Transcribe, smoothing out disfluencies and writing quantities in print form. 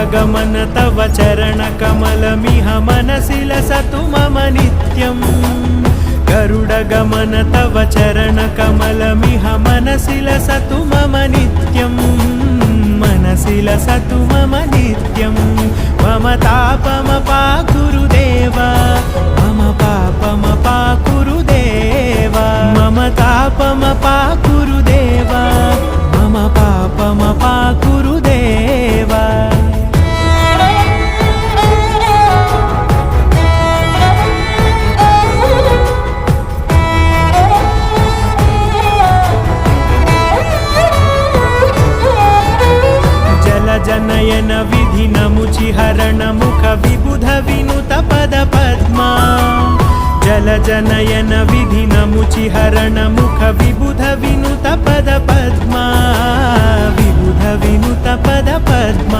गरुडगमन तव चरणकमलमिह मनसि लसतु मम नित्यम् गरुडगमन तव चरणकमलमिह मनसि लसतु मम नित्यम् मनसि लसतु मम नित्यं मम तापमपाकुरुदेव मम पापमपाकुरुदेव मम तापमपाकुरुदेव मम पापमपाकुरुदेव जनयन विधि नमुचिहरण मुख विबुध विनुत पद पद्मा जल जनयन विधि नमुचिहरण मुख विबुध विनुत पद पद्मा विबुध विनुत पद पद्मा।